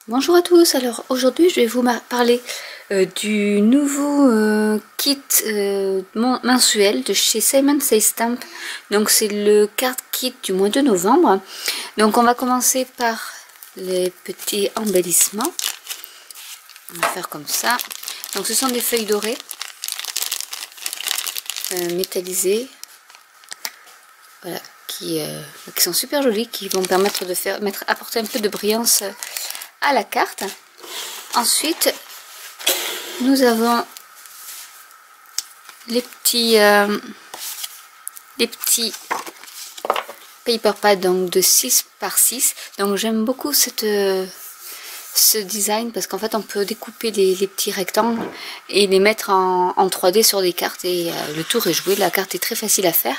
Bonjour à tous, alors aujourd'hui je vais vous parler du nouveau kit mensuel de chez Simon Says Stamp. Donc c'est le card kit du mois de novembre. Donc on va commencer par les petits embellissements. On va faire comme ça. Donc ce sont des feuilles dorées métallisées. Voilà, qui sont super jolies, qui vont permettre de apporter un peu de brillance à la carte. Ensuite, nous avons les petits paper pads donc de 6 par 6. Donc j'aime beaucoup ce design parce qu'en fait on peut découper les petits rectangles et les mettre en 3D sur des cartes et le tour est joué. La carte est très facile à faire,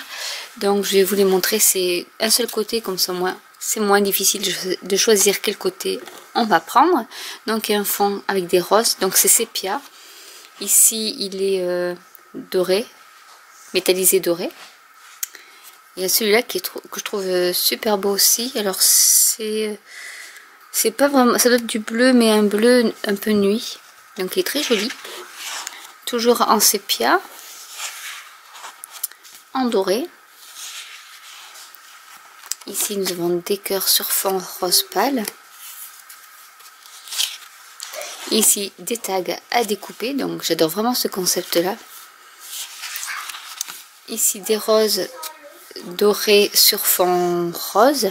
donc je vais vous les montrer. C'est un seul côté, comme ça c'est moins difficile de choisir quel côté on va prendre. Donc il y a un fond avec des roses, donc c'est sépia. Ici il est doré, métallisé doré. Il y a celui-là que je trouve super beau aussi. Alors c'est pas vraiment, ça doit être du bleu, mais un bleu un peu nuit, donc il est très joli. Toujours en sépia, en doré. Ici nous avons des cœurs sur fond rose pâle. Ici des tags à découper, donc j'adore vraiment ce concept là. Ici des roses dorées sur fond rose.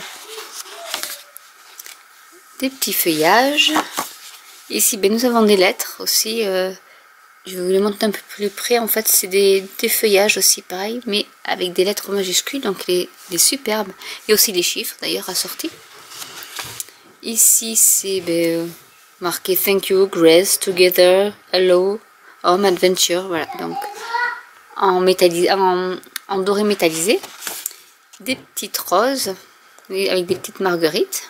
Des petits feuillages. Ici nous avons des lettres aussi. Je vais vous les montrer un peu plus près. En fait c'est des feuillages aussi pareil, mais avec des lettres majuscules, donc les superbes. Et aussi des chiffres d'ailleurs assortis. Ici c'est marqué Thank you, Grace, Together, Hello, Home Adventure. Voilà, donc en doré métallisé. Des petites roses avec des petites marguerites.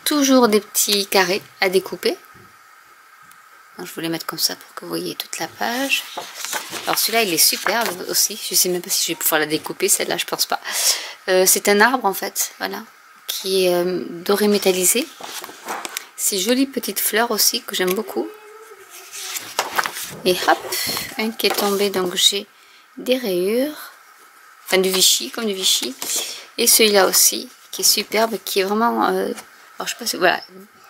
Toujours des petits carrés à découper. Donc, je vais les mettre comme ça pour que vous voyez toute la page. Alors celui-là il est superbe aussi. Je sais même pas si je vais pouvoir la découper, celle-là je pense pas. C'est un arbre en fait, voilà, qui est doré métallisé. Ces jolies petites fleurs aussi que j'aime beaucoup. Et hop, un qui est tombé, donc j'ai des rayures. Enfin du Vichy, comme du Vichy. Et celui-là aussi, qui est superbe, qui est vraiment... alors je sais pas si... Voilà,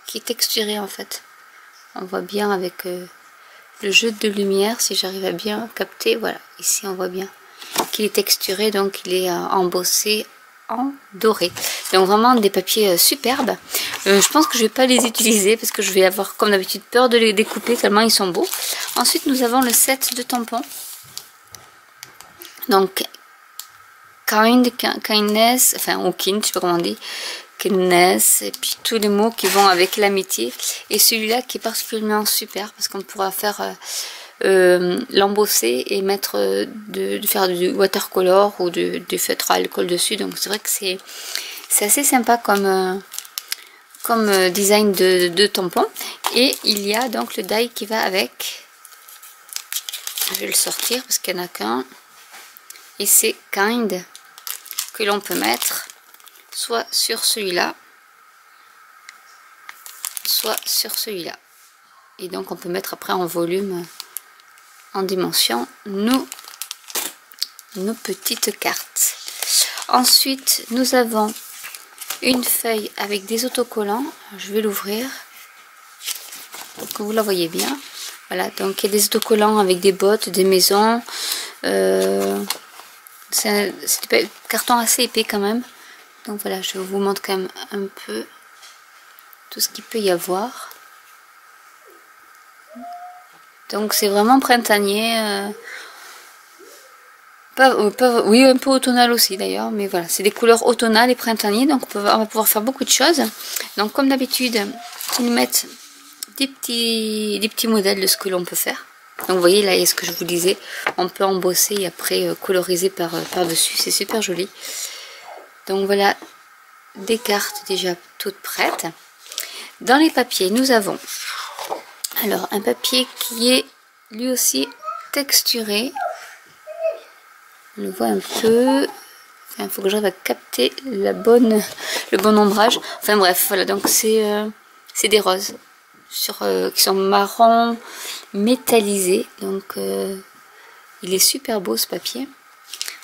qui est texturé en fait. On voit bien avec le jeu de lumière, si j'arrive à bien capter. Voilà, ici on voit bien qu'il est texturé, donc il est embossé en doré. Donc vraiment des papiers superbes. Je pense que je vais pas les utiliser parce que je vais avoir comme d'habitude peur de les découper tellement ils sont beaux. Ensuite nous avons le set de tampons. Donc kindness, enfin ou kind, je sais pas comment on dit, kindness, et puis tous les mots qui vont avec l'amitié. Et celui-là qui est particulièrement super parce qu'on pourra faire l'embosser et mettre faire du watercolor ou du feutre à alcool dessus. Donc c'est vrai que c'est assez sympa comme design de tampon. Et il y a donc le die qui va avec. Je vais le sortir parce qu'il n'y en a qu'un. Et c'est kind que l'on peut mettre soit sur celui-là, soit sur celui-là. Et donc on peut mettre après en volume, en dimension, nos petites cartes. Ensuite nous avons une feuille avec des autocollants. Je vais l'ouvrir pour que vous la voyez bien. Voilà, donc il y a des autocollants avec des bottes, des maisons. C'est un carton assez épais quand même. Donc voilà, je vous montre quand même un peu tout ce qu'il peut y avoir. Donc c'est vraiment printanier. Oui, un peu automnal aussi d'ailleurs. Mais voilà, c'est des couleurs automnales et printaniers. Donc on va pouvoir faire beaucoup de choses. Donc comme d'habitude, ils mettent des petits modèles de ce que l'on peut faire. Donc vous voyez là, il y a ce que je vous disais, on peut embosser et après coloriser par dessus, c'est super joli. Donc voilà, des cartes déjà toutes prêtes. Dans les papiers, nous avons alors un papier qui est lui aussi texturé. On le voit un peu. Il faut que j'arrive à capter le bon ombrage. Enfin bref, voilà, donc c'est C'est des roses qui sont marron métallisés. Donc il est super beau ce papier.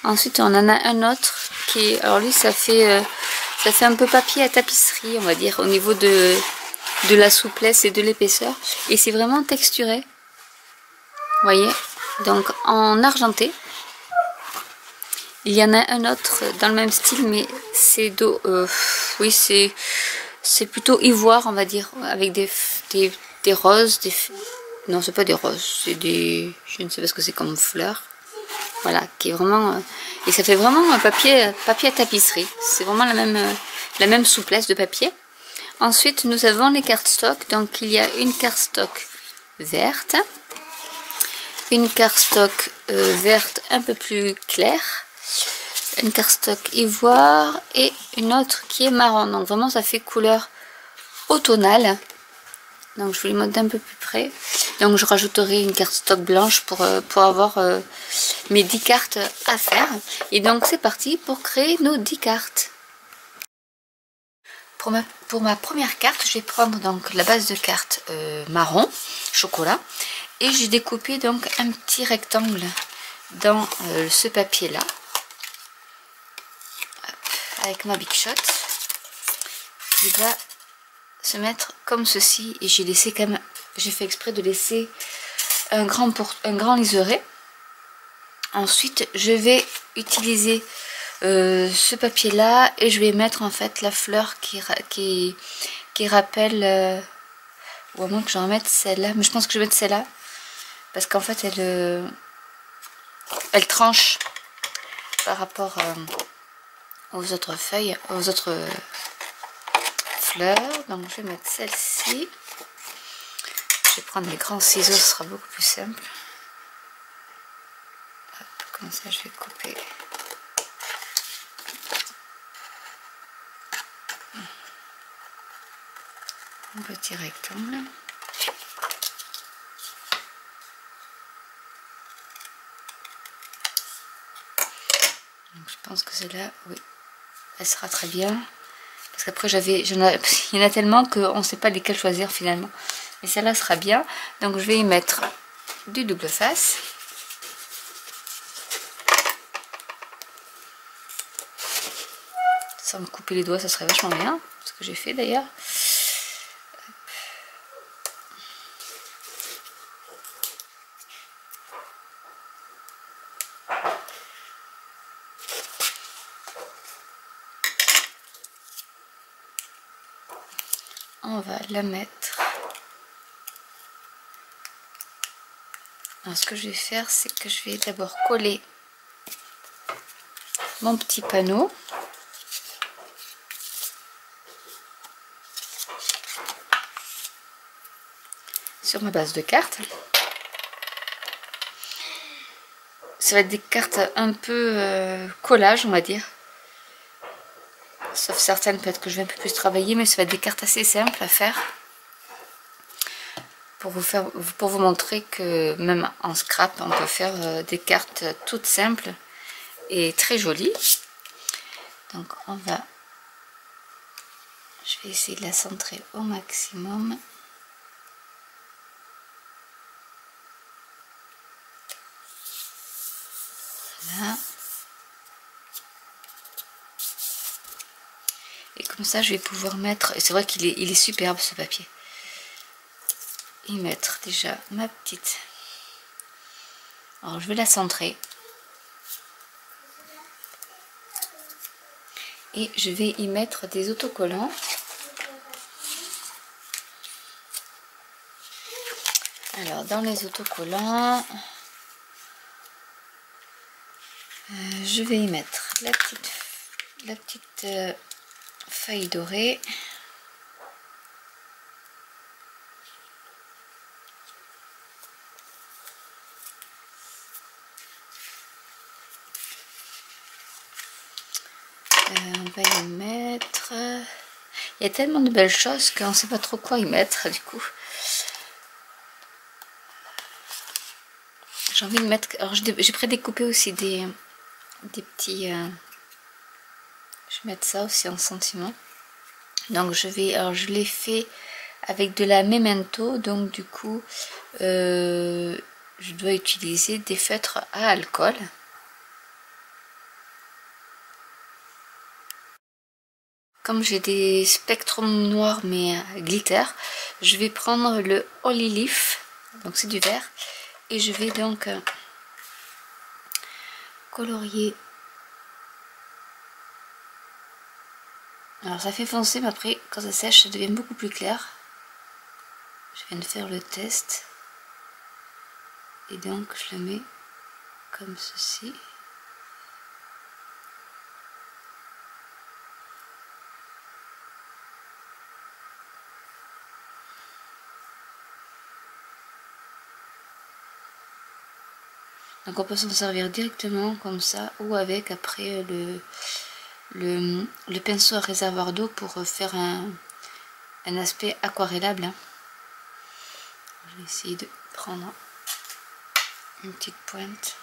Ensuite on en a un autre qui est, alors lui ça fait un peu papier à tapisserie, on va dire, au niveau de la souplesse et de l'épaisseur. Et c'est vraiment texturé. Vous voyez, donc en argenté. Il y en a un autre dans le même style, mais c'est d'eau. Oui, c'est plutôt ivoire, on va dire, avec des roses. Non, c'est pas des roses, c'est des. Je ne sais pas ce que c'est comme fleurs. Voilà, qui est vraiment. Et ça fait vraiment un papier à tapisserie. C'est vraiment la même souplesse de papier. Ensuite, nous avons les cardstock. Donc, il y a une cardstock verte, une cardstock verte un peu plus claire, une cardstock ivoire et une autre qui est marron. Donc vraiment ça fait couleur automnale. Donc je vous les montre d'un peu plus près. Donc je rajouterai une cardstock blanche pour avoir mes 10 cartes à faire. Et donc c'est parti pour créer nos 10 cartes. Pour ma première carte, je vais prendre donc la base de carte marron chocolat et j'ai découpé donc un petit rectangle dans ce papier là. Avec ma Big Shot, il va se mettre comme ceci et j'ai laissé quand même, j'ai fait exprès de laisser un grand liseré. Ensuite, je vais utiliser ce papier là et je vais mettre en fait la fleur qui rappelle, ou à moins que j'en mette celle-là, mais je pense que je vais mettre celle-là parce qu'en fait elle tranche par rapport aux autres feuilles, aux autres fleurs. Donc je vais mettre celle-ci. Je vais prendre les grands ciseaux, ce sera beaucoup plus simple. Hop, comme ça je vais couper. Un petit rectangle. Donc je pense que celle-là, oui, elle sera très bien. Parce qu'après il y en a tellement qu'on ne sait pas lesquels choisir finalement. Mais celle-là sera bien. Donc je vais y mettre du double face. Sans me couper les doigts, ça serait vachement bien. Ce que j'ai fait d'ailleurs. On va la mettre. Alors ce que je vais faire, c'est que je vais d'abord coller mon petit panneau. Sur ma base de cartes. Ça va être des cartes un peu collage, on va dire. Sauf certaines, peut-être que je vais un peu plus travailler, mais ça va être des cartes assez simples à faire. Pour vous montrer que même en scrap, on peut faire des cartes toutes simples et très jolies. Donc je vais essayer de la centrer au maximum. Voilà. Et comme ça, je vais pouvoir mettre... C'est vrai qu'il est superbe ce papier. Y mettre déjà ma petite... Alors, je vais la centrer. Et je vais y mettre des autocollants. Alors, dans les autocollants... je vais y mettre la petite feuille dorée. On va y mettre... Il y a tellement de belles choses qu'on ne sait pas trop quoi y mettre du coup. J'ai envie de mettre... Alors j'ai prédécoupé aussi des petits... je vais mettre ça aussi en sentiment. Donc je l'ai fait avec de la Memento, donc du coup je dois utiliser des feutres à alcool. Comme j'ai des spectrums noirs mais glitter, je vais prendre le Holy Leaf, donc c'est du vert, et je vais donc colorier. Alors ça fait foncé, mais après quand ça sèche ça devient beaucoup plus clair. Je viens de faire le test et donc je le mets comme ceci. Donc on peut s'en servir directement comme ça ou avec après le pinceau à réservoir d'eau pour faire un aspect aquarellable. Je vais essayer de prendre une petite pointe.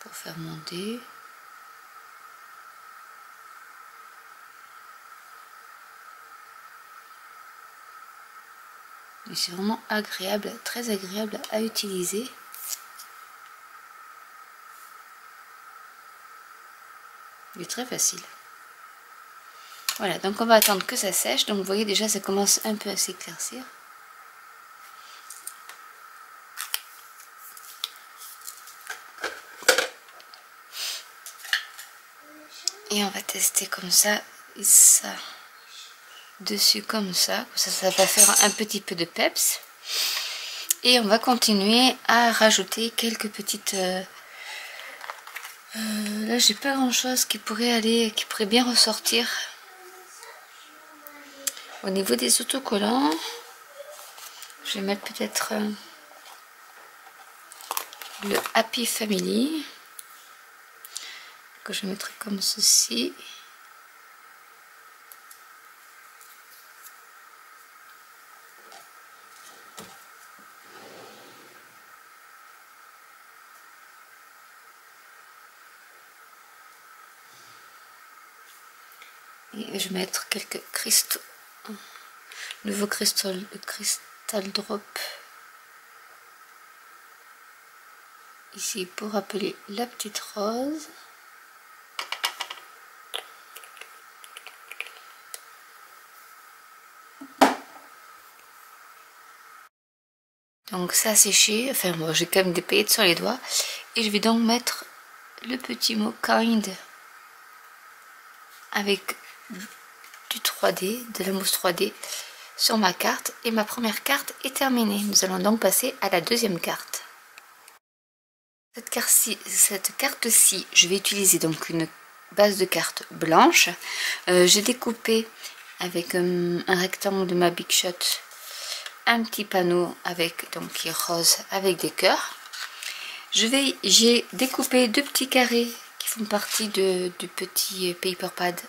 Pour faire monter. Et c'est vraiment agréable, très agréable à utiliser. Il est très facile. Voilà, donc on va attendre que ça sèche. Donc vous voyez déjà ça commence un peu à s'éclaircir. Et on va tester comme ça, et ça dessus comme ça va faire un petit peu de peps. Et on va continuer à rajouter quelques petites... là j'ai pas grand chose qui pourrait bien ressortir. Au niveau des autocollants, je vais mettre peut-être le Happy Family, que je mettrai comme ceci. Et je vais mettre quelques cristaux, nouveau crystal drop ici pour rappeler la petite rose. Donc ça a séché, enfin moi j'ai quand même des paillettes sur les doigts. Et je vais donc mettre le petit mot kind avec du 3D, de la mousse 3D sur ma carte. Et ma première carte est terminée. Nous allons donc passer à la deuxième carte. Cette carte-ci, je vais utiliser donc une base de carte blanche. J'ai découpé avec un rectangle de ma Big Shot un petit panneau avec donc qui est rose avec des cœurs. J'ai découpé deux petits carrés qui font partie du petit paper pad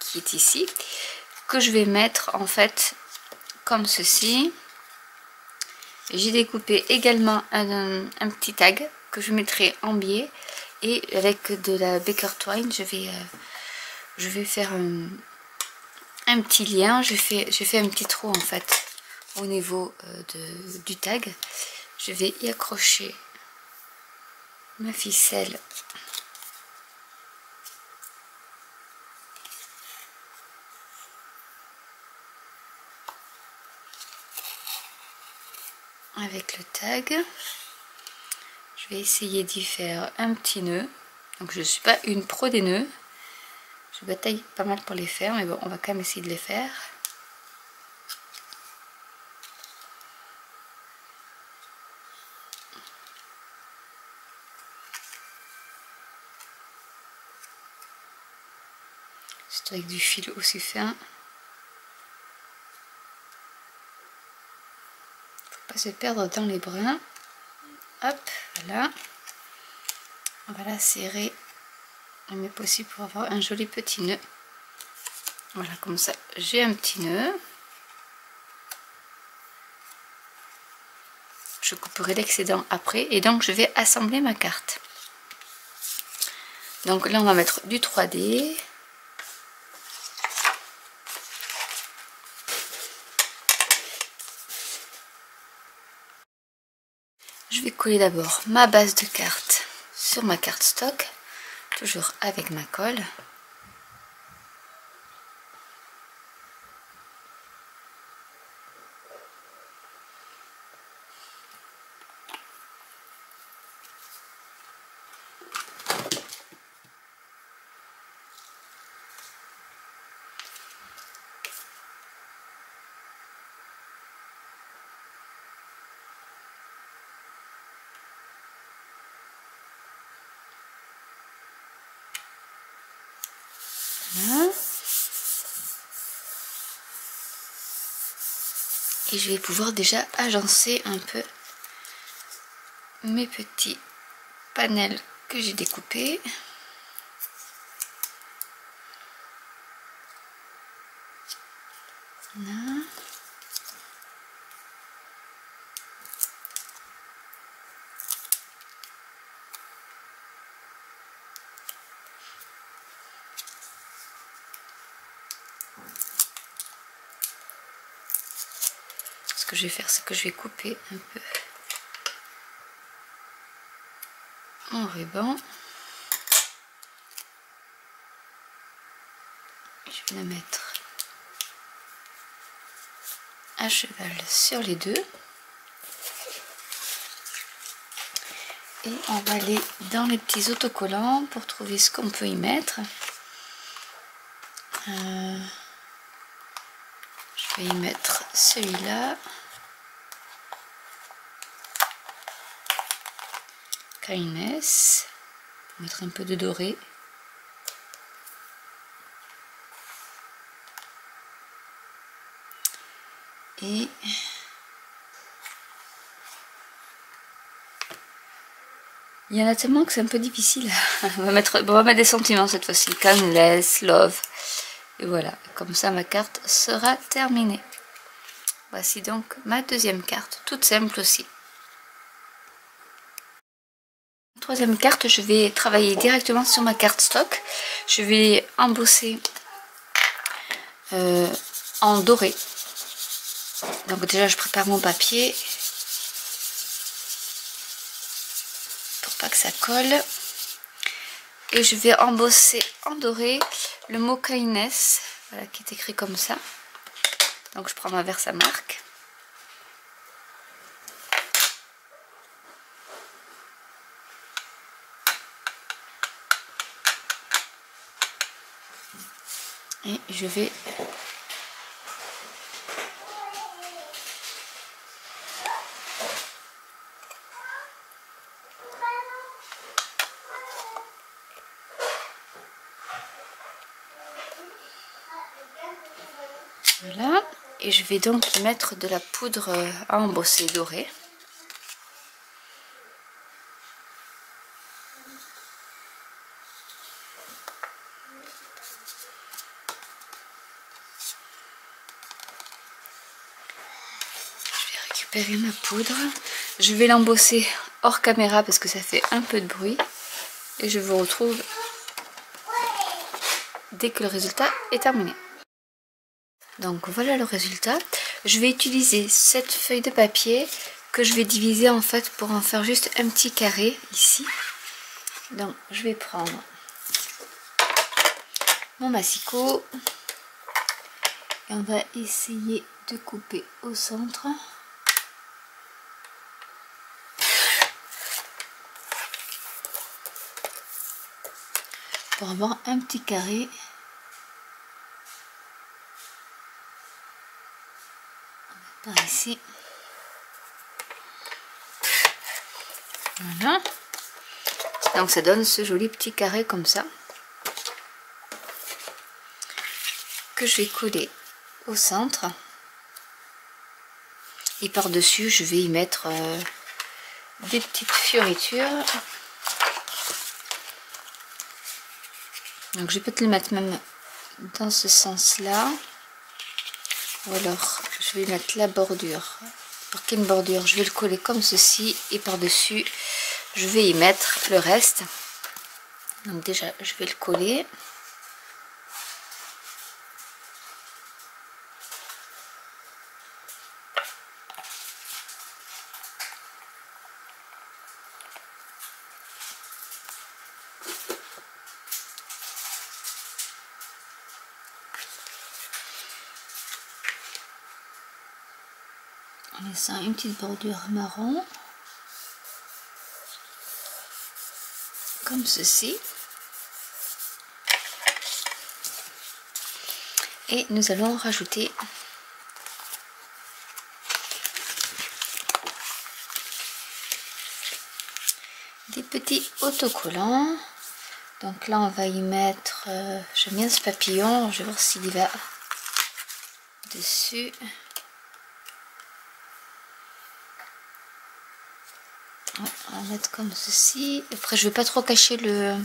qui est ici, que je vais mettre en fait comme ceci. J'ai découpé également un petit tag que je mettrai en biais, et avec de la Baker Twine je vais faire un petit lien. J'ai fait un petit trou en fait au niveau du tag. Je vais y accrocher ma ficelle avec le tag. Je vais essayer d'y faire un petit nœud. Donc je ne suis pas une pro des nœuds, je bataille pas mal pour les faire, mais bon, on va quand même essayer de les faire. C'est avec du fil aussi fin. Faut pas se perdre dans les brins. Hop, voilà. On va la serrer le mieux possible pour avoir un joli petit nœud. Voilà, comme ça, j'ai un petit nœud. Je couperai l'excédent après et donc je vais assembler ma carte. Donc là on va mettre du 3D. Je vais coller d'abord ma base de carte sur ma carte stock, toujours avec ma colle. Voilà. Et je vais pouvoir déjà agencer un peu mes petits panels que j'ai découpés. Voilà. Ce que je vais faire, c'est que je vais couper un peu mon ruban. Je vais le mettre à cheval sur les deux. Et on va aller dans les petits autocollants pour trouver ce qu'on peut y mettre. Je vais y mettre celui-là. Kindness. Mettre un peu de doré. Et il y en a tellement que c'est un peu difficile. On va mettre des sentiments cette fois-ci. Kindness, love. Et voilà, comme ça ma carte sera terminée. Voici donc ma deuxième carte, toute simple aussi. Troisième carte, je vais travailler directement sur ma carte stock. Je vais embosser en doré. Donc déjà je prépare mon papier pour pas que ça colle. Et je vais embosser en doré le mot kindness, voilà, qui est écrit comme ça. Donc je prends ma Versamark. Et je vais voilà, et je vais donc y mettre de la poudre à embosser dorée. Je vais récupérer ma poudre. Je vais l'embosser hors caméra parce que ça fait un peu de bruit. Et je vous retrouve dès que le résultat est terminé. Donc voilà le résultat. Je vais utiliser cette feuille de papier que je vais diviser en fait pour en faire juste un petit carré ici. Donc je vais prendre mon massicot et on va essayer de couper au centre. Pour avoir un petit carré. Par ici. Voilà. Donc ça donne ce joli petit carré comme ça. Que je vais coller au centre. Et par-dessus, je vais y mettre des petites fioritures. Donc je vais peut-être le mettre même dans ce sens-là. Ou alors je vais mettre la bordure. Pour qu'il y ait une bordure, je vais le coller comme ceci. Et par-dessus, je vais y mettre le reste. Donc déjà, je vais le coller. En laissant une petite bordure marron. Comme ceci. Et nous allons rajouter des petits autocollants. Donc là on va y mettre, j'aime bien ce papillon, je vais voir s'il y va dessus. On va mettre comme ceci. Après je vais pas trop cacher le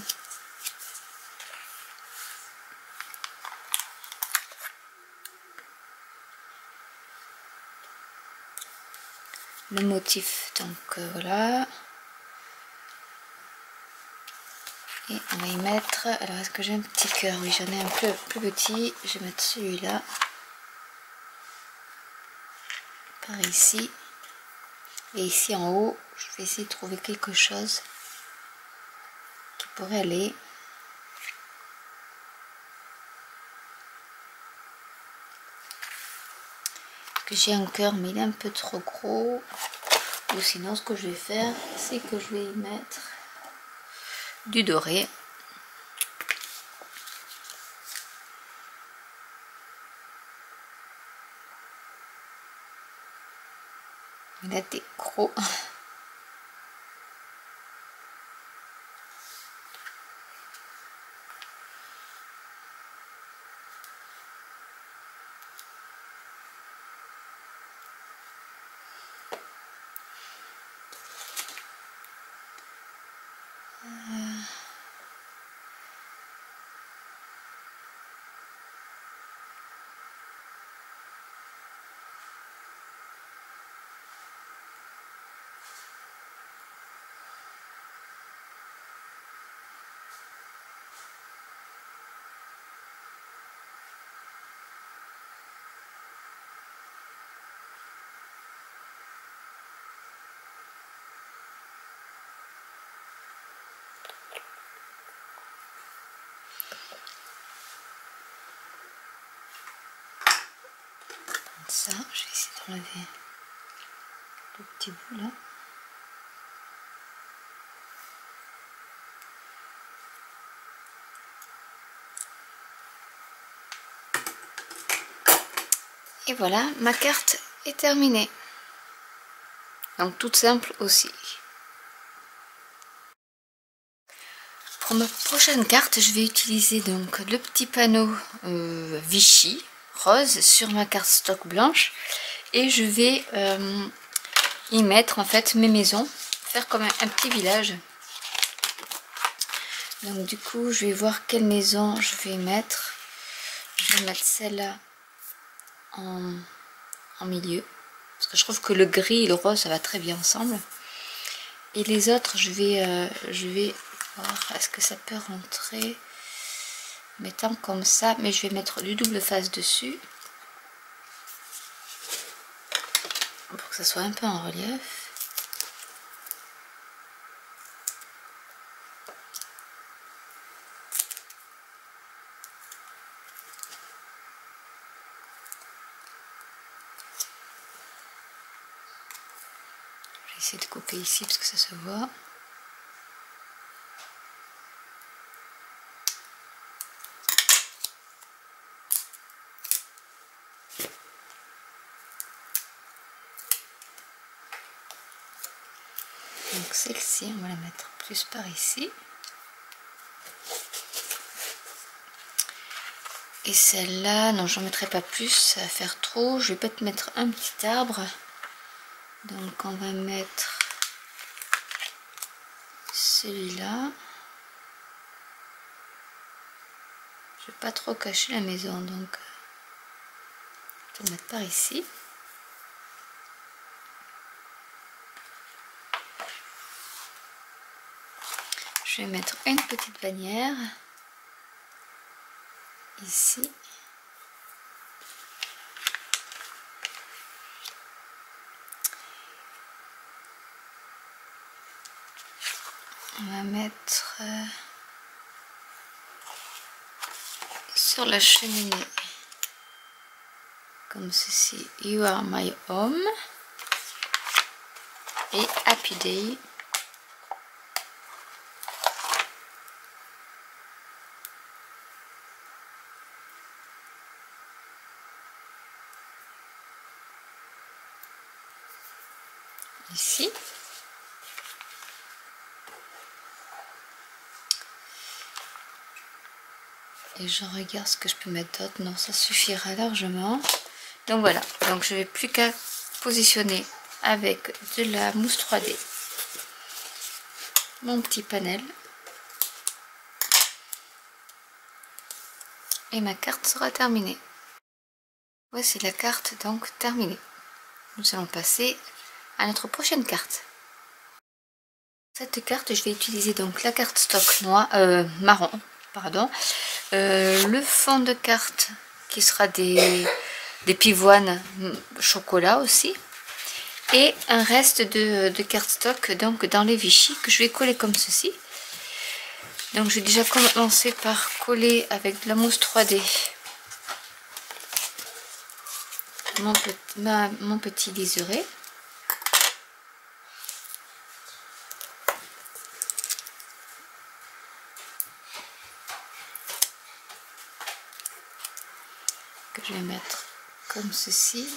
motif, donc voilà. Et on va y mettre, alors est-ce que j'ai un petit cœur? Oui, j'en ai un peu plus petit, je vais mettre celui-là par ici. Et ici en haut, je vais essayer de trouver quelque chose qui pourrait aller. Que j'ai un cœur mais il est un peu trop gros. Ou sinon ce que je vais faire, c'est que je vais y mettre du doré. Il a des gros. Ça, je vais essayer d'enlever le petit bout là. Et voilà, ma carte est terminée. Donc toute simple aussi. Pour ma prochaine carte, je vais utiliser donc le petit panneau Vichy rose sur ma carte stock blanche. Et je vais y mettre en fait mes maisons, faire comme un petit village. Donc du coup je vais voir quelle maison je vais mettre. Je vais mettre celle-là en milieu, parce que je trouve que le gris et le rose ça va très bien ensemble. Et les autres je vais voir est-ce que ça peut rentrer mettant comme ça, mais je vais mettre du double face dessus pour que ça soit un peu en relief. Je vais essayer de couper ici parce que ça se voit. Donc celle-ci, on va la mettre plus par ici. Et celle-là, non, j'en mettrai pas plus, ça va faire trop. Je vais peut-être mettre un petit arbre. Donc on va mettre celui-là. Je vais pas trop cacher la maison, donc je vais le mettre par ici. Je je vais mettre une petite bannière ici. On va mettre sur la cheminée comme ceci, You Are My Home et Happy Day. Ici. Et je regarde ce que je peux mettre d'autre. Non, ça suffira largement. Donc voilà, donc je vais plus qu'à positionner avec de la mousse 3D mon petit panel. Et ma carte sera terminée. Voici la carte donc terminée. Nous allons passer à notre prochaine carte. Cette carte, je vais utiliser donc la carte stock marron, pardon. Le fond de carte qui sera des pivoines chocolat aussi. Et un reste de cardstock donc dans les Vichy que je vais coller comme ceci. Donc je vais déjà commencer par coller avec de la mousse 3D mon petit liseré. Que je vais mettre comme ceci.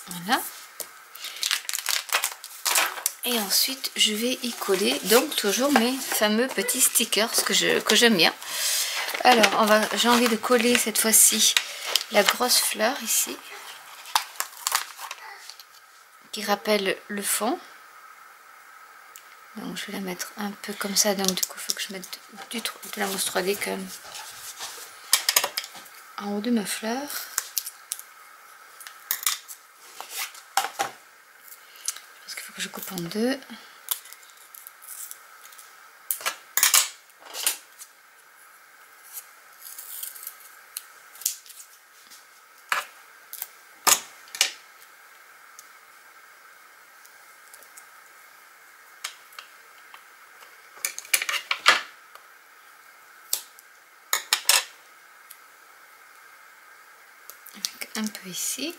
Voilà. Et ensuite je vais y coller donc toujours mes fameux petits stickers que j'aime bien. Alors j'ai envie de coller cette fois-ci la grosse fleur ici qui rappelle le fond. Donc je vais la mettre un peu comme ça, donc du coup il faut que je mette de la mousse 3D quand même en haut de ma fleur. Parce qu'il faut que je coupe en deux. Avec un peu ici.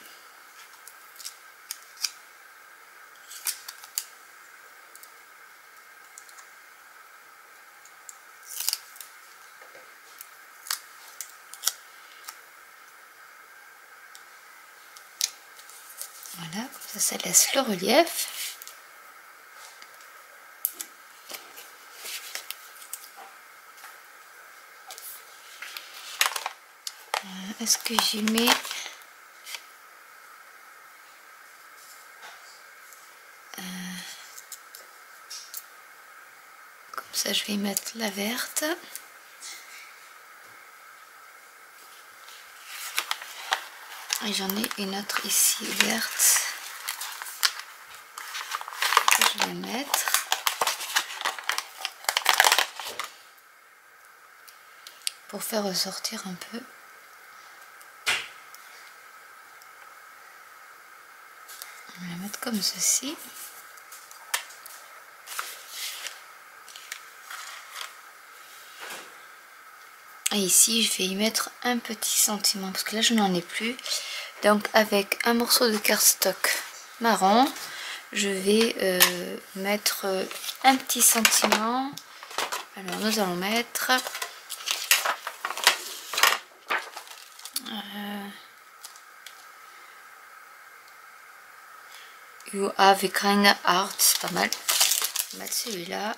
Voilà, comme ça laisse le relief. Est-ce que j'y mets comme ça, je vais y mettre la verte. Et j'en ai une autre ici verte que je vais mettre. Pour faire ressortir un peu. On va la mettre comme ceci. Et ici, je vais y mettre un petit sentiment parce que là, je n'en ai plus. Donc, avec un morceau de cardstock marron, je vais mettre un petit sentiment. Alors, nous allons mettre You Have a Kind Heart, c'est pas mal. Je vais mettre celui-là.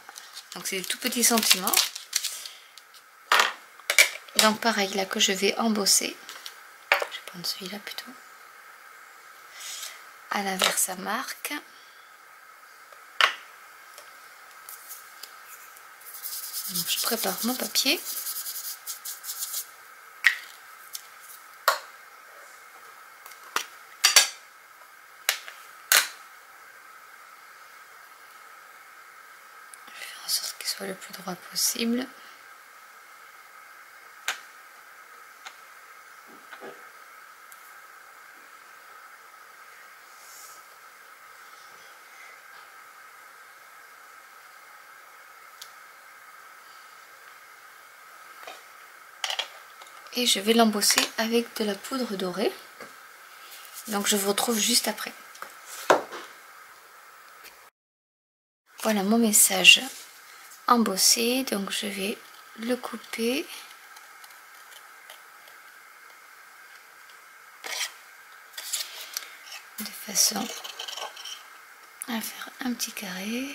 Donc, c'est des tout petits sentiments. Donc, pareil, là que je vais embosser. Je vais prendre celui-là plutôt. À l'inverse, ça marque. Donc, je prépare mon papier. en sorte qu'il soit le plus droit possible. Et je vais l'embosser avec de la poudre dorée. Donc je vous retrouve juste après. Voilà mon message embossé. Donc je vais le couper. De façon à faire un petit carré.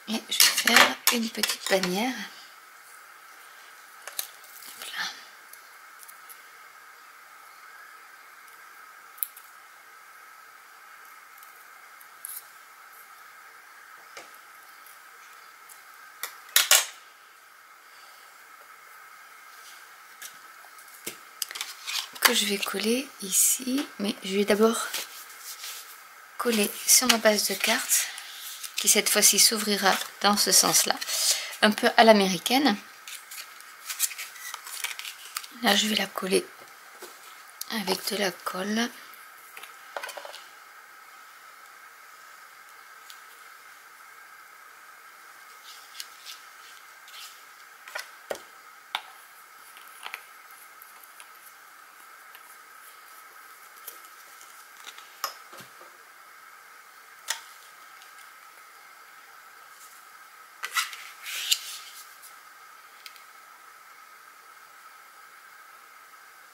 Et je vais faire une petite bannière. Voilà. Que je vais coller ici, mais je vais d'abord coller sur ma base de carte qui cette fois-ci s'ouvrira dans ce sens-là, un peu à l'américaine. Là, je vais la coller avec de la colle.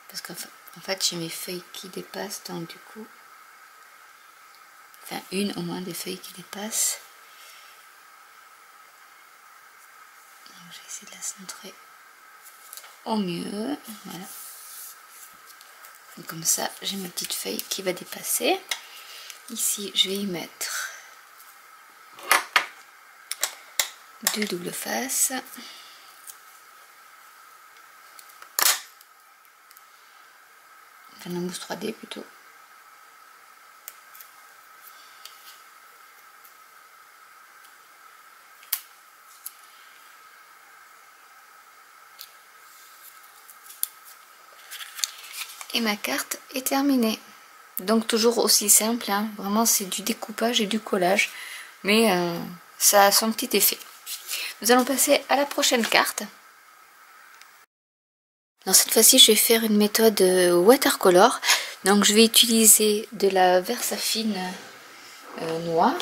Parce qu'en fait, j'ai mes feuilles qui dépassent, donc du coup, enfin une au moins des feuilles qui dépassent. Donc, je vais essayer de la centrer au mieux. Voilà. Donc, comme ça, j'ai ma petite feuille qui va dépasser. Ici, je vais y mettre deux doubles faces. Enfin, la mousse 3D plutôt. Et ma carte est terminée. Donc toujours aussi simple, hein. Vraiment c'est du découpage et du collage. Mais ça a son petit effet. Nous allons passer à la prochaine carte. Dans cette fois-ci, je vais faire une méthode watercolor. Donc je vais utiliser de la Versafine noire.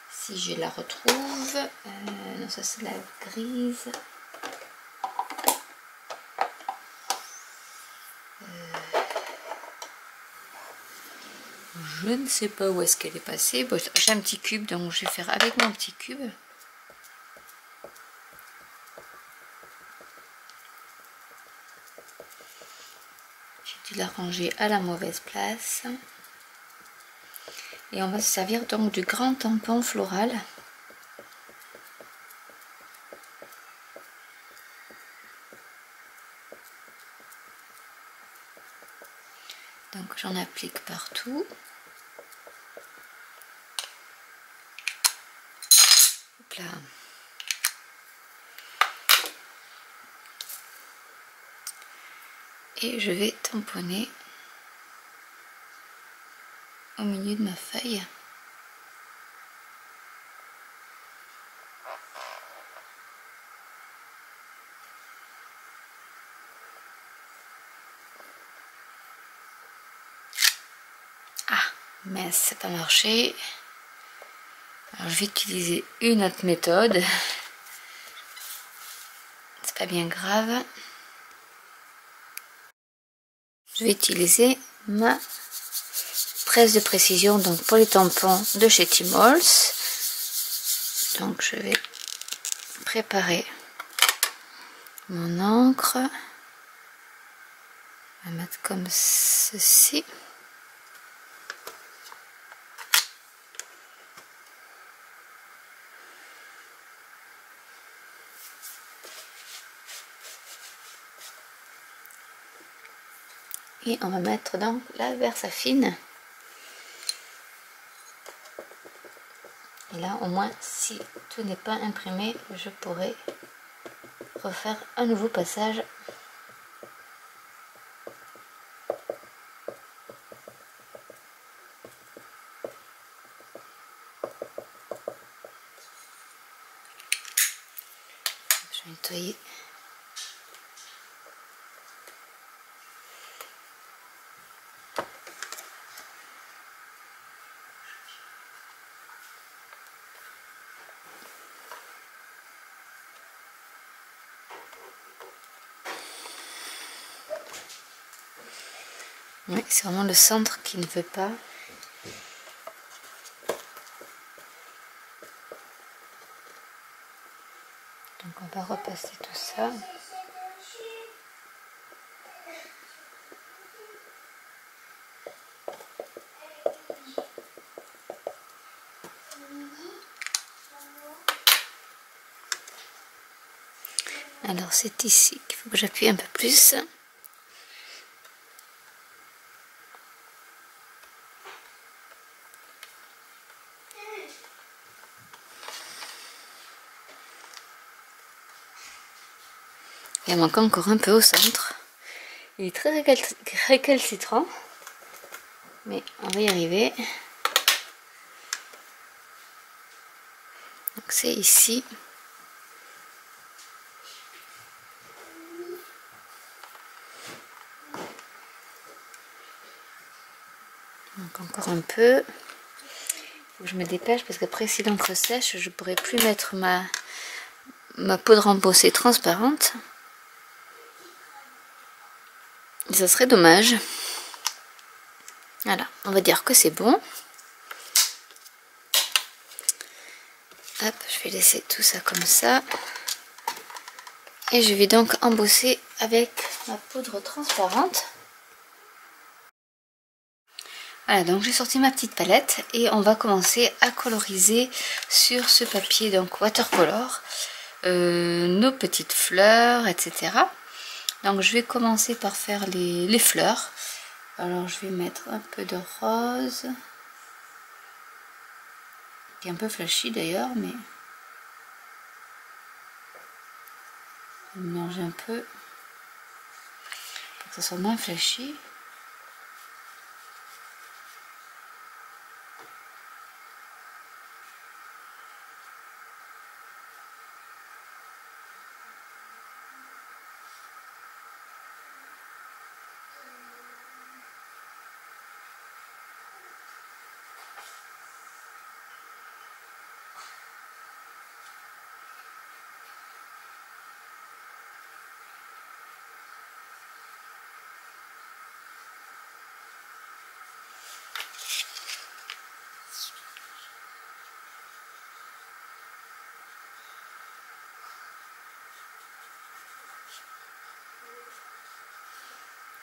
Si je la retrouve. Non, ça c'est la grise. Je ne sais pas où est-ce qu'elle est passée. Bon, j'ai un petit cube, donc je vais faire avec mon petit cube. J'ai dû la ranger à la mauvaise place. Et on va se servir donc du grand tampon floral. Donc j'en applique partout. Hop là. Et je vais tamponner au milieu de ma feuille. Ah, mais ça n'a pas marché. Alors je vais utiliser une autre méthode. C'est pas bien grave. Je vais utiliser ma presse de précision donc pour les tampons de chez Timols. Donc je vais préparer mon encre. On va mettre comme ceci. Et on va mettre donc la Versafine. Et là, au moins, si tout n'est pas imprimé, je pourrai refaire un nouveau passage. Je vais nettoyer. Oui, c'est vraiment le centre qui ne veut pas. Donc on va repasser tout ça. Alors c'est ici qu'il faut que j'appuie un peu plus. Il manque encore un peu au centre. Il est très récalcitrant. Mais on va y arriver. Donc c'est ici. Donc encore un peu. Il faut que je me dépêche parce qu'après si l'encre sèche, je ne pourrai plus mettre ma poudre embossée transparente. Et ça serait dommage. Voilà, on va dire que c'est bon. Hop, je vais laisser tout ça comme ça. Et je vais donc embosser avec ma poudre transparente. Voilà, donc j'ai sorti ma petite palette et on va commencer à coloriser sur ce papier donc watercolor nos petites fleurs, etc. Donc je vais commencer par faire les fleurs. Alors je vais mettre un peu de rose, qui est un peu flashy d'ailleurs, mais je vais mélanger un peu pour que ça soit moins flashy.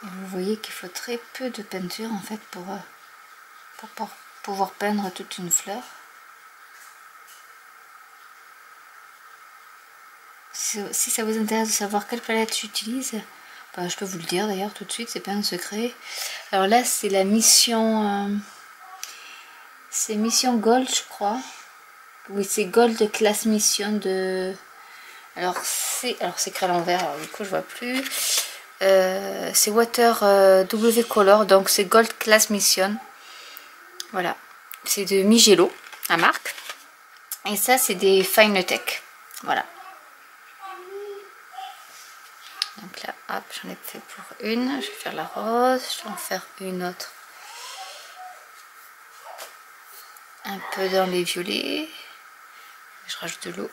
Et vous voyez qu'il faut très peu de peinture en fait pour pouvoir peindre toute une fleur. Si ça vous intéresse de savoir quelle palette j'utilise, ben, je peux vous le dire d'ailleurs tout de suite, c'est pas un secret. Alors là c'est la mission, c'est mission Gold je crois. Oui c'est Gold Class Mission de... Alors c'est écrit à l'envers, alors du coup je vois plus. C'est Water W Color, donc c'est Gold Class Mission. Voilà, c'est de Migelo, la marque. Et ça c'est des Finetech. Voilà. Donc là, hop, j'en ai fait pour une. Je vais faire la rose, je vais en faire une autre. Un peu dans les violets. Je rajoute de l'eau.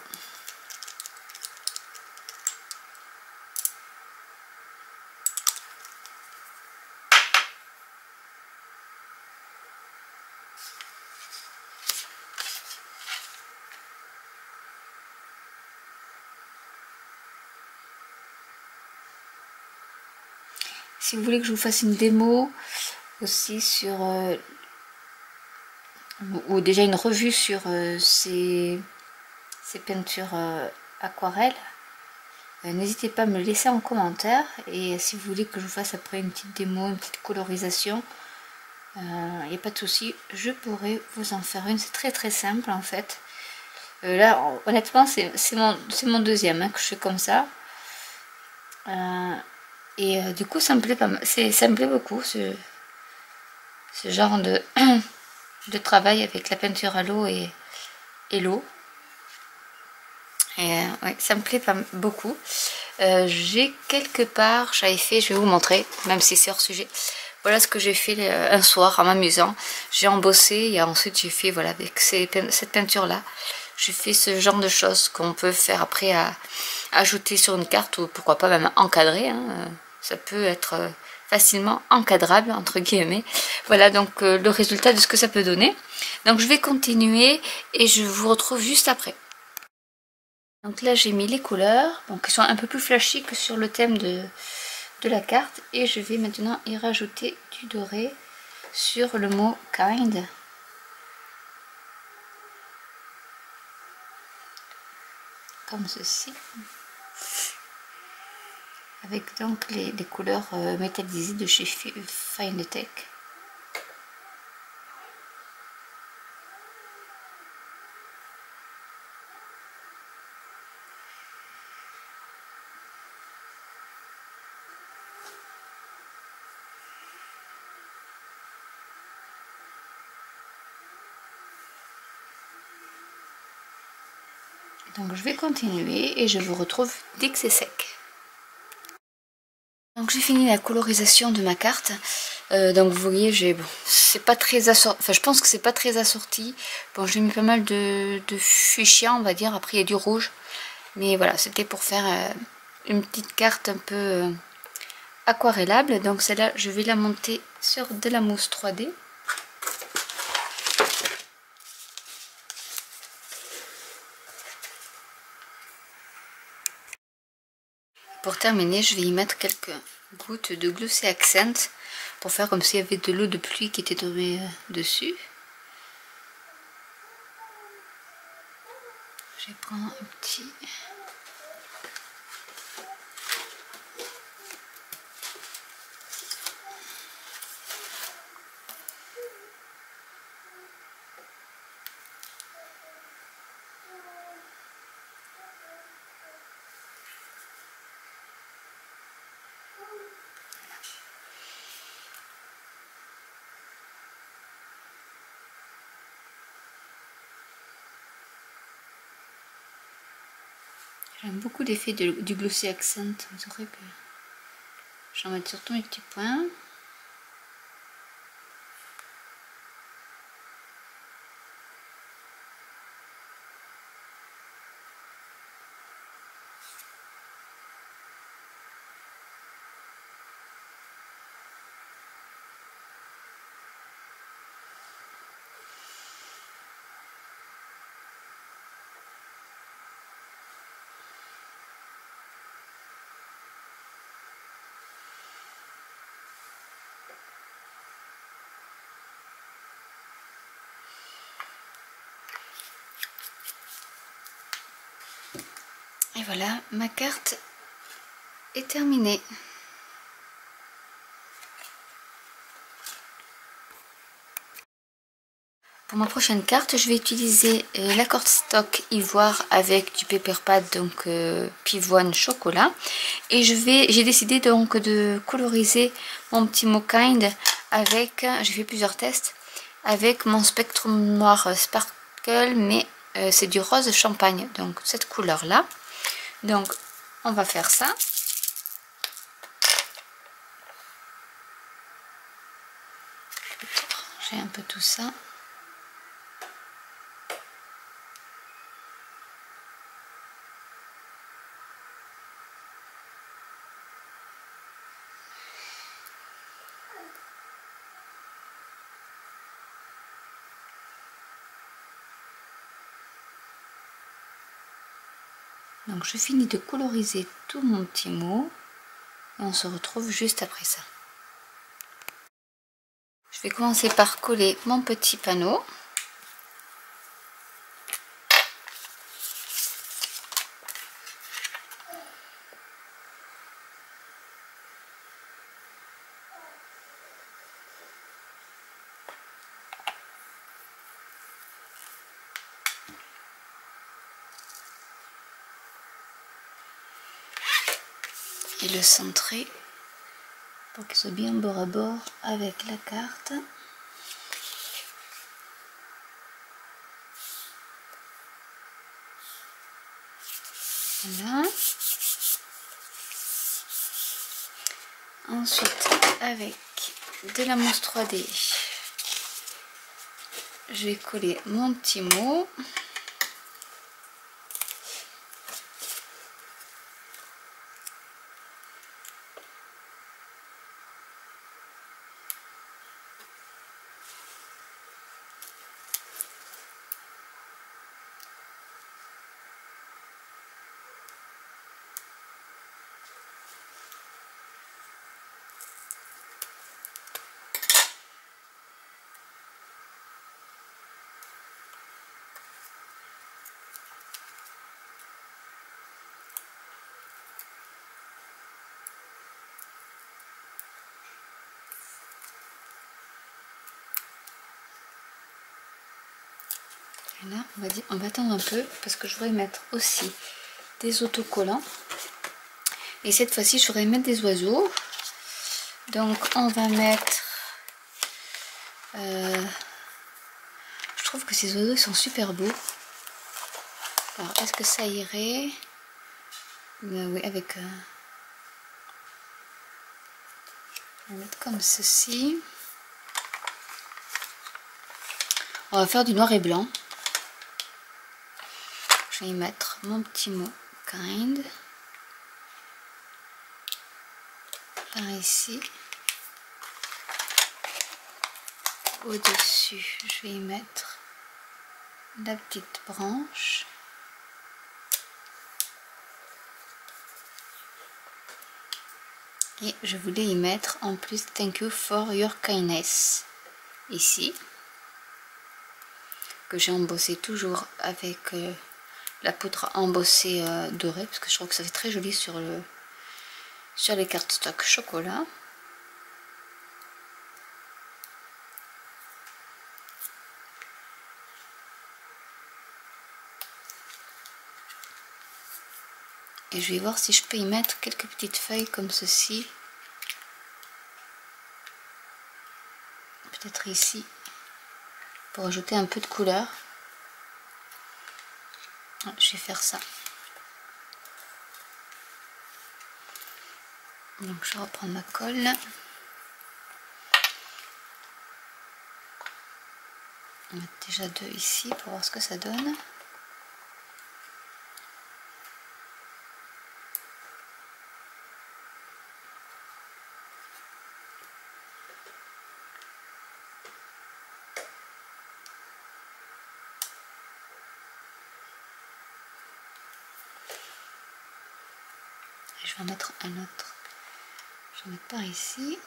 Si vous voulez que je vous fasse une démo aussi sur... ou déjà une revue sur ces peintures aquarelles, n'hésitez pas à me le laisser en commentaire. Et si vous voulez que je vous fasse après une petite démo, une petite colorisation, il n'y a pas de souci, je pourrais vous en faire une. C'est très simple en fait. Là honnêtement c'est mon deuxième que je fais comme ça. Du coup ça me plaît pas mal, ça me plaît beaucoup ce genre de, de travail avec la peinture à l'eau et l'eau. Et ouais, ça me plaît pas beaucoup. J'ai quelque part, j'avais fait, je vais vous montrer, même si c'est hors sujet. Voilà ce que j'ai fait un soir en m'amusant. J'ai embossé et ensuite j'ai fait, voilà, avec cette peinture là, j'ai fait ce genre de choses qu'on peut faire après à ajouter sur une carte ou pourquoi pas même encadrer. Hein. Ça peut être facilement encadrable entre guillemets. Voilà donc le résultat de ce que ça peut donner. Donc je vais continuer et je vous retrouve juste après. Donc là j'ai mis les couleurs, donc qui sont un peu plus flashy que sur le thème de la carte, et je vais maintenant y rajouter du doré sur le mot kind. Comme ceci. Avec donc les couleurs métallisées de chez Finetech. Donc je vais continuer et je vous retrouve dès que c'est sec. Donc j'ai fini la colorisation de ma carte. Donc vous voyez, c'est pas très assorti. Enfin, je pense que c'est pas très assorti. Bon, j'ai mis pas mal de fuchsia, on va dire. Après, il y a du rouge. Mais voilà, c'était pour faire une petite carte un peu aquarellable. Donc celle-là, je vais la monter sur de la mousse 3D. Pour terminer, je vais y mettre quelques gouttes de Glossy Accent pour faire comme s'il y avait de l'eau de pluie qui était tombée dessus. Je vais prendre un petit... J'aime beaucoup l'effet du Glossy Accent. Vous aurez que j'en mets sur tous mes petits points. Et voilà, ma carte est terminée. Pour ma prochaine carte, je vais utiliser la cardstock ivoire avec du paper pad, donc pivoine chocolat. Et j'ai décidé donc de coloriser mon petit mot kind avec, j'ai fait plusieurs tests, avec mon Spectrum noir sparkle, mais c'est du rose champagne, donc cette couleur là. Donc on va faire ça. J'ai un peu tout ça. Donc je finis de coloriser tout mon petit mot et on se retrouve juste après ça. Je vais commencer par coller mon petit panneau. et le centrer pour qu'il soit bien bord à bord avec la carte. Voilà. Ensuite, avec de la mousse 3D, je vais coller mon petit mot. Là, on va attendre un peu parce que je voudrais mettre aussi des autocollants. Et cette fois-ci, je voudrais mettre des oiseaux. Donc, on va mettre... je trouve que ces oiseaux sont super beaux. Alors, est-ce que ça irait? Oui, avec... on va mettre comme ceci. On va faire du noir et blanc. Je vais y mettre mon petit mot kind. Par ici. Au-dessus, je vais y mettre la petite branche. Et je voulais y mettre en plus thank you for your kindness. Ici. Que j'ai embossé toujours avec la poudre embossée dorée. Parce que je trouve que ça fait très joli sur les cartes stock chocolat. Et je vais voir si je peux y mettre quelques petites feuilles comme ceci. Peut-être ici. Pour ajouter un peu de couleur. Je vais faire ça. Donc je vais reprendre ma colle. On va mettre déjà 2 ici pour voir ce que ça donne. Et je vais en mettre un autre. Je vais mettre par ici.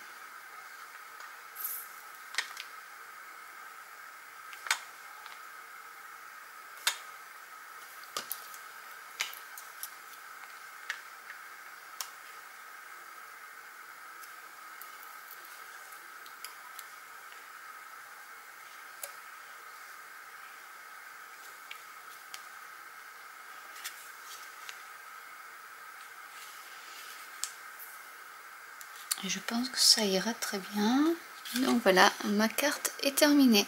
Et je pense que ça ira très bien. Donc voilà, ma carte est terminée.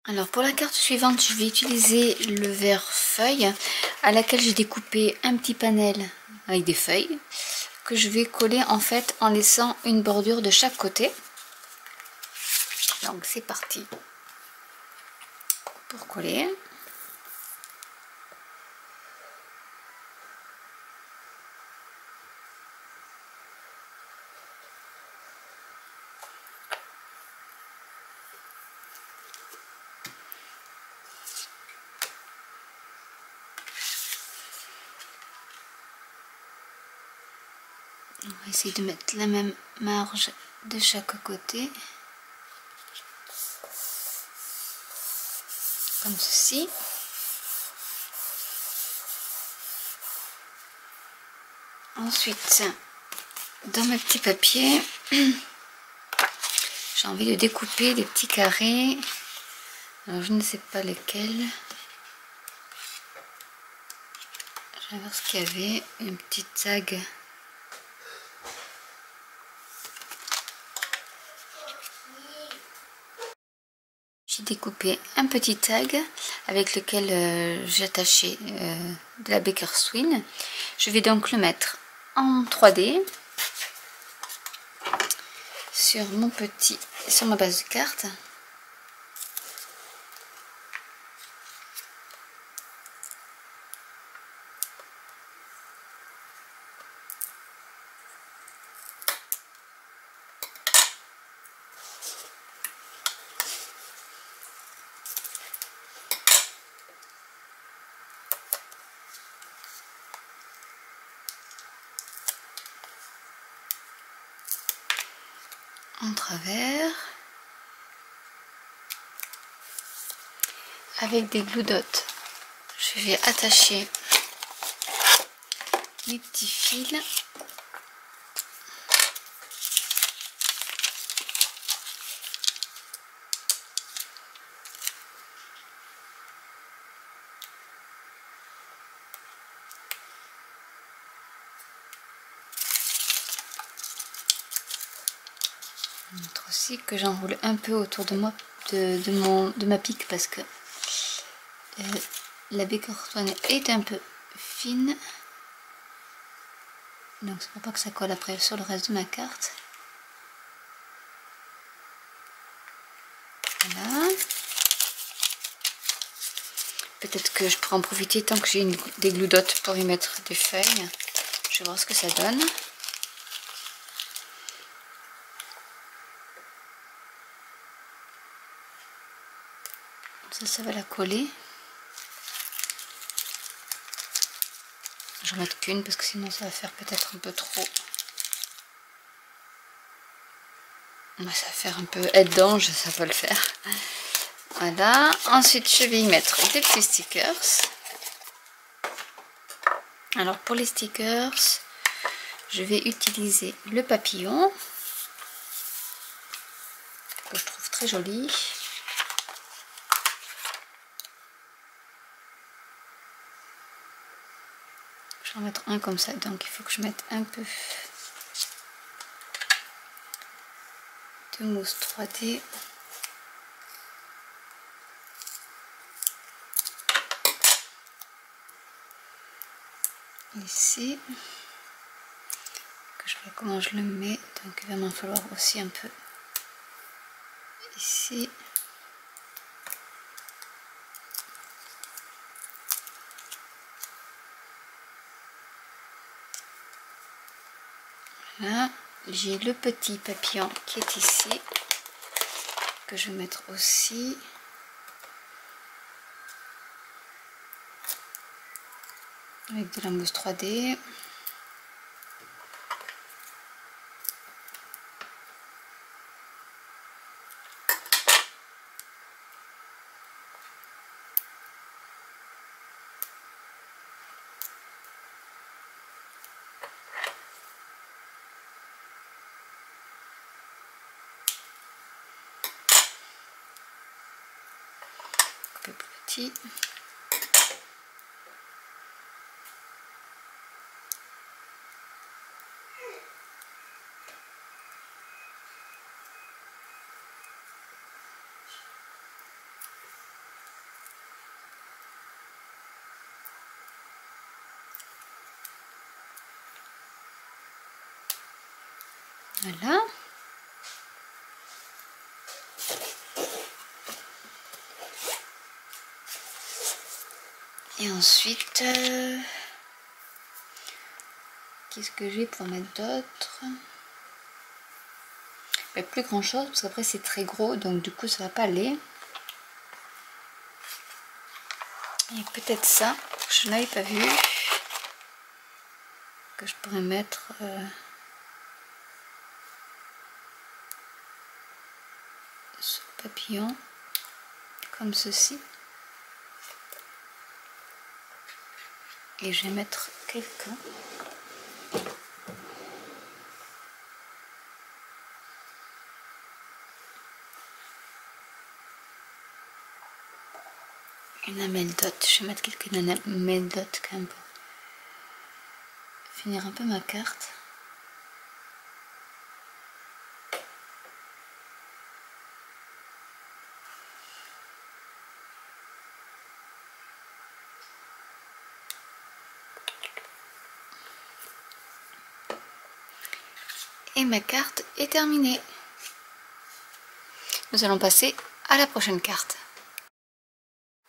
Alors pour la carte suivante, je vais utiliser le verre feuille à laquelle j'ai découpé un petit panel avec des feuilles que je vais coller en fait en laissant une bordure de chaque côté. Donc c'est parti pour coller. On va essayer de mettre la même marge de chaque côté. Comme ceci. Ensuite, dans mes petits papiers, j'ai envie de découper des petits carrés. Alors je ne sais pas lesquels. Je vais voir ce qu'il y avait, une petite tag. J'ai découpé un petit tag avec lequel j'ai attaché de la Baker Twin. Je vais donc le mettre en 3D sur ma base de carte. En travers avec des glue dots. Je vais attacher mes petits fils. Je vais mettre aussi que j'enroule un peu autour de moi de ma pique parce que la Baker Twin est un peu fine, donc c'est pour pas que ça colle après sur le reste de ma carte. Voilà. Peut-être que je pourrais en profiter tant que j'ai des glue dots pour y mettre des feuilles. Je vais voir ce que ça donne. Ça va la coller. J'en mets qu'une parce que sinon ça va faire peut-être un peu trop. Ça va faire un peu aide d'ange, ça peut le faire. Voilà. Ensuite, je vais y mettre des petits stickers. Alors pour les stickers, je vais utiliser le papillon que je trouve très joli. Je vais en mettre un comme ça, donc il faut que je mette un peu de mousse 3D. Ici, que je vois comment je le mets, donc il va m'en falloir aussi un peu ici. Voilà, j'ai le petit papillon qui est ici, que je vais mettre aussi. Avec de la mousse 3D. Un peu plus petit. Voilà. Et ensuite, qu'est-ce que j'ai pour mettre d'autre? Plus grand chose parce qu'après c'est très gros, donc du coup ça va pas aller. Et peut-être ça, que je n'avais pas vu, que je pourrais mettre sur le papillon, comme ceci. Et je vais mettre quelqu'un. Une amelle dot, je vais mettre quelques amelle dot quand même finir un peu ma carte. Et ma carte est terminée. Nous allons passer à la prochaine carte.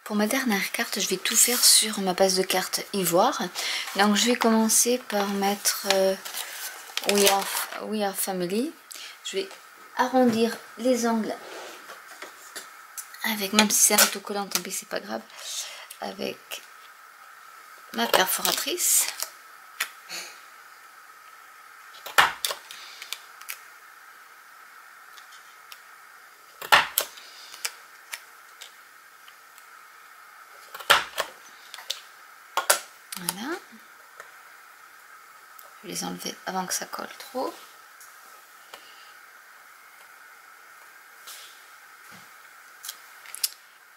Pour ma dernière carte, je vais tout faire sur ma base de cartes ivoire. Donc je vais commencer par mettre We Are Family. Je vais arrondir les angles avec, même si c'est un autocollant, tant pis, c'est pas grave, avec ma perforatrice. Voilà. Je vais les enlever avant que ça colle trop.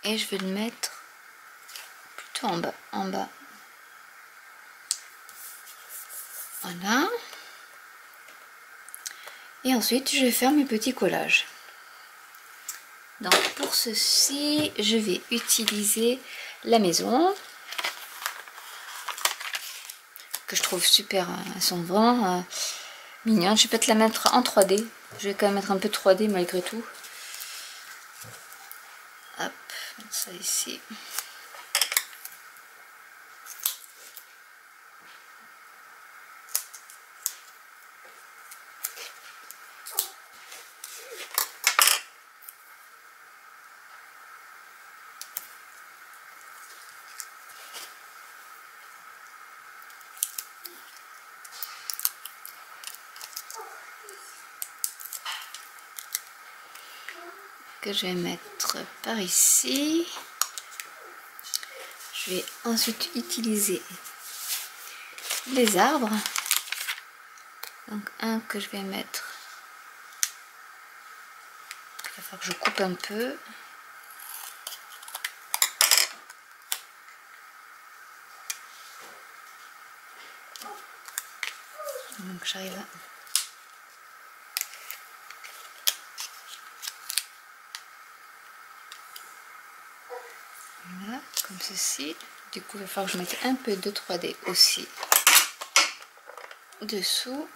Et je vais le mettre plutôt en bas. Voilà. Et ensuite, je vais faire mes petits collages. Donc pour ceci, je vais utiliser la maison, que je trouve super. Elles sont vraiment mignonnes. Je vais peut-être la mettre en 3D. Je vais quand même mettre un peu de 3D malgré tout. Hop, ça ici. Que je vais mettre par ici. Je vais ensuite utiliser les arbres. Donc un que je vais mettre. Il va falloir que je coupe un peu. Donc j'arrive à... Voilà, comme ceci. Du coup, il va falloir que je mette un peu de 3D aussi dessous.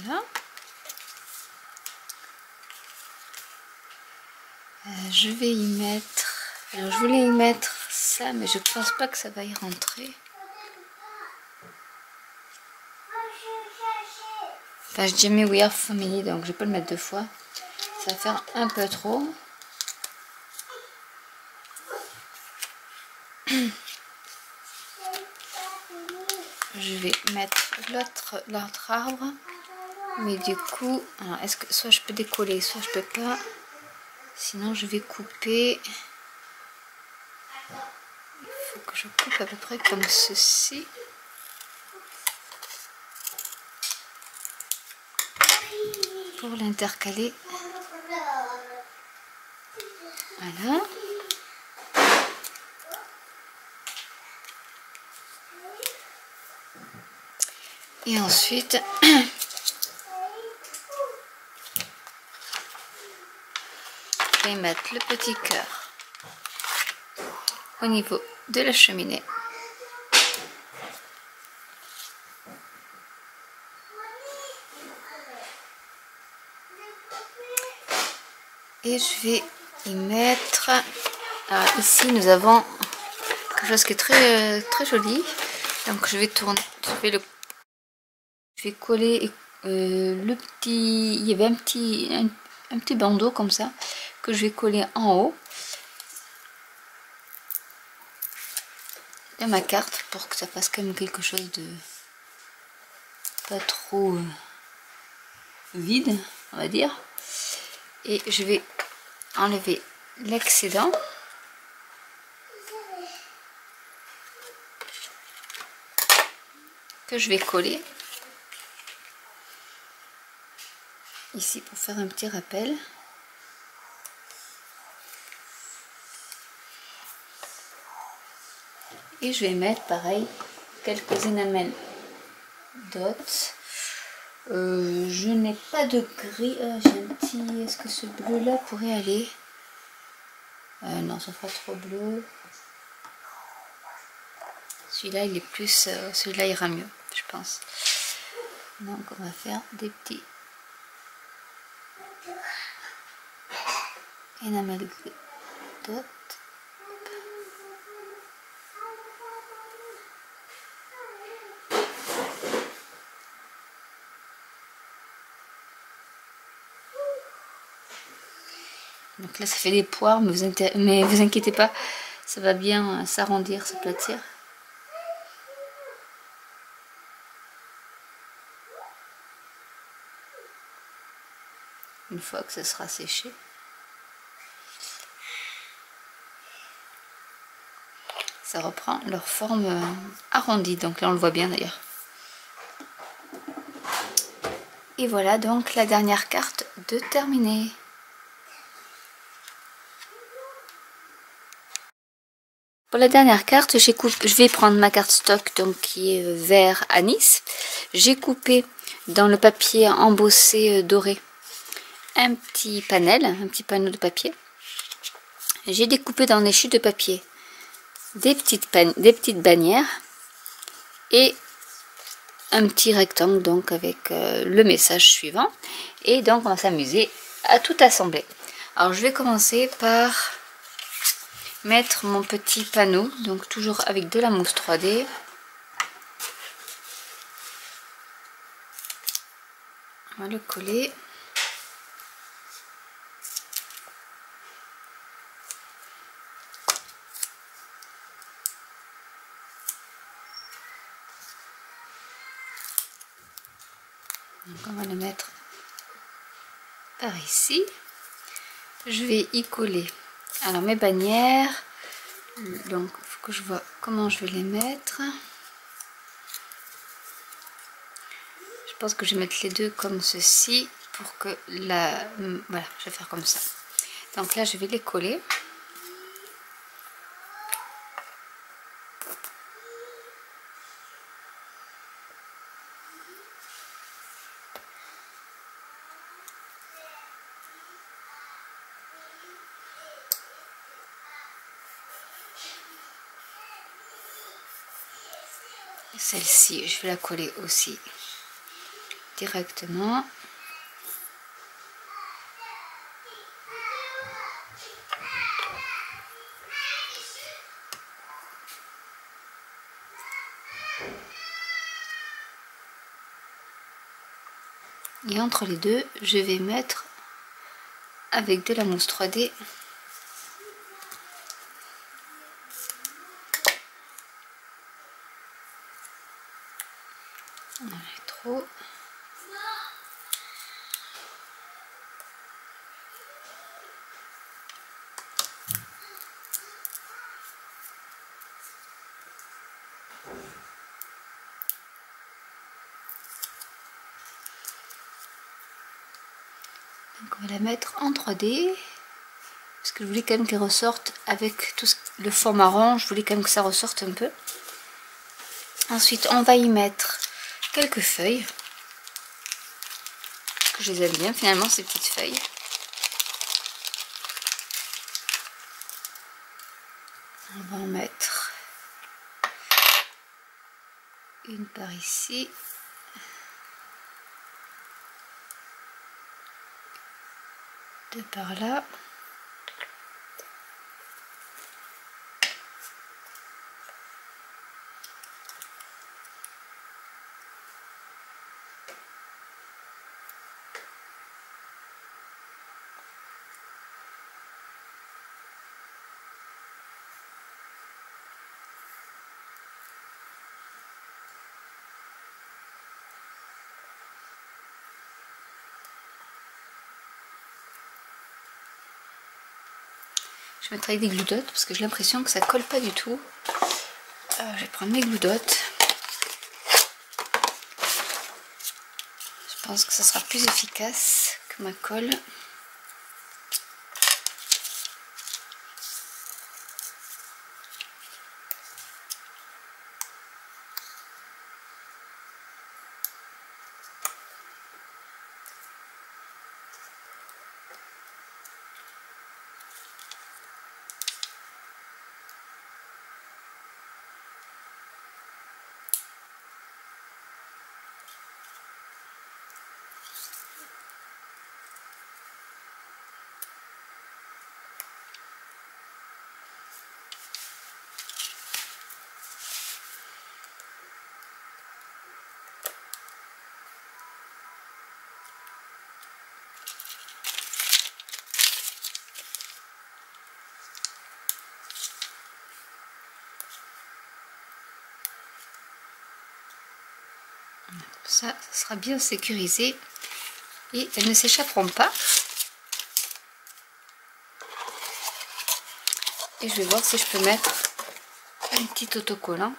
Voilà. Je vais y mettre... Alors, je voulais y mettre ça, mais je pense pas que ça va y rentrer. Enfin, j'ai déjà mis We Are Family, donc je vais pas le mettre deux fois. Ça va faire un peu trop. Je vais mettre l'autre arbre. Mais du coup, est-ce que soit je peux décoller, soit je peux pas. Sinon, je vais couper. Il faut que je coupe à peu près comme ceci. Pour l'intercaler. Voilà. Et ensuite, je vais mettre le petit cœur au niveau de la cheminée. Et je vais y mettre... Alors ici, nous avons quelque chose qui est très joli. Donc je vais tourner, je vais coller le petit... Il y avait un petit bandeau comme ça que je vais coller en haut de ma carte pour que ça fasse quand même quelque chose de pas trop vide, on va dire. Et je vais enlever l'excédent. que je vais coller ici pour faire un petit rappel. Et je vais mettre pareil quelques énamels dots. Je n'ai pas de gris. J'ai un petit. Est-ce que ce bleu là pourrait aller? Non, ça fera trop bleu. Celui-là il est plus. Celui-là ira mieux, je pense. Donc on va faire des petits énamels dots. Donc là ça fait des poires, mais vous inquiétez pas, ça va bien s'arrondir, s'aplatir. Une fois que ça sera séché. Ça reprend leur forme arrondie, donc là on le voit bien d'ailleurs. Et voilà donc la dernière carte de terminée. Pour la dernière carte, je vais prendre ma carte stock donc qui est vert anis. J'ai coupé dans le papier embossé doré un petit panel, un petit panneau de papier. J'ai découpé dans des chutes de papier des petites bannières et un petit rectangle donc avec le message suivant. Et donc on va s'amuser à tout assembler. Alors je vais commencer par mettre mon petit panneau, donc toujours avec de la mousse 3D. On va le coller. Donc on va le mettre par ici. Je vais y coller alors mes bannières. Donc il faut que je vois comment je vais les mettre. Je pense que je vais mettre les deux comme ceci pour que voilà, je vais faire comme ça. Donc là je vais les coller. Celle-ci, je vais la coller aussi directement. Et entre les deux, je vais mettre avec de la mousse 3D on en a trop. Donc on va la mettre en 3D parce que je voulais quand même qu'elle ressorte avec tout le fond marron. Je voulais quand même que ça ressorte un peu. Ensuite on va y mettre quelques feuilles. Que je les aime bien finalement ces petites feuilles. On va en mettre une par ici. Deux par là. Je mettrai avec des glue dots parce que j'ai l'impression que ça colle pas du tout. Je vais prendre mes glue dots. Je pense que ça sera plus efficace que ma colle. Ça sera bien sécurisé et elles ne s'échapperont pas. Et je vais voir si je peux mettre un petit autocollant.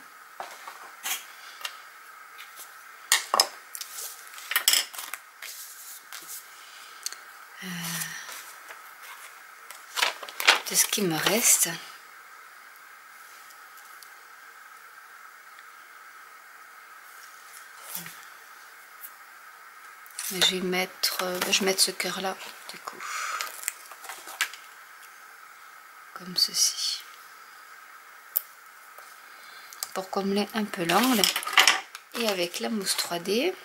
De ce qui me reste. Mais je vais mettre, je vais mettre ce cœur là du coup, comme ceci, pour combler un peu l'angle. Et avec la mousse 3D,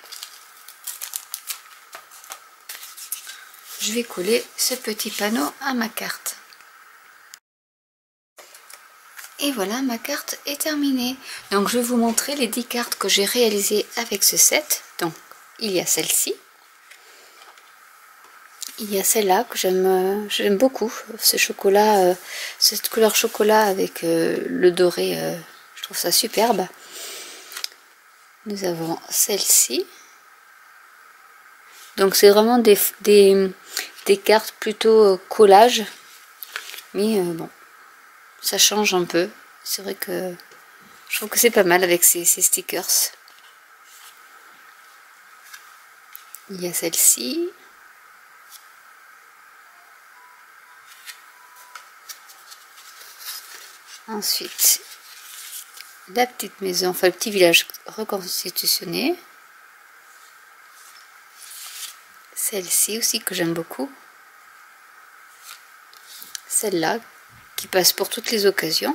je vais coller ce petit panneau à ma carte. Et voilà, ma carte est terminée. Donc je vais vous montrer les 10 cartes que j'ai réalisées avec ce set. Donc il y a celle-ci. Il y a celle-là que j'aime beaucoup, ce chocolat, cette couleur chocolat avec le doré, je trouve ça superbe. Nous avons celle-ci. Donc c'est vraiment des cartes plutôt collage, mais bon, ça change un peu. C'est vrai que je trouve que c'est pas mal avec ces stickers. Il y a celle-ci. Ensuite, la petite maison, enfin le petit village reconstitutionné. Celle-ci aussi que j'aime beaucoup. Celle-là qui passe pour toutes les occasions.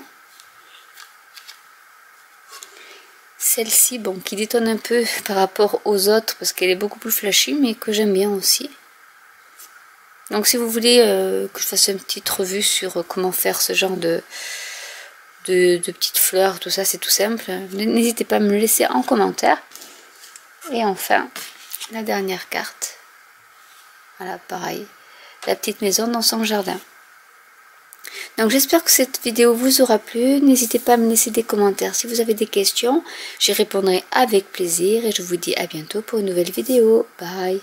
Celle-ci, bon, qui détonne un peu par rapport aux autres parce qu'elle est beaucoup plus flashy, mais que j'aime bien aussi. Donc si vous voulez que je fasse une petite revue sur comment faire ce genre de petites fleurs, tout ça, c'est tout simple. N'hésitez pas à me le laisser en commentaire. Et enfin, la dernière carte. Voilà, pareil. La petite maison dans son jardin. Donc j'espère que cette vidéo vous aura plu. N'hésitez pas à me laisser des commentaires si vous avez des questions. J'y répondrai avec plaisir et je vous dis à bientôt pour une nouvelle vidéo. Bye!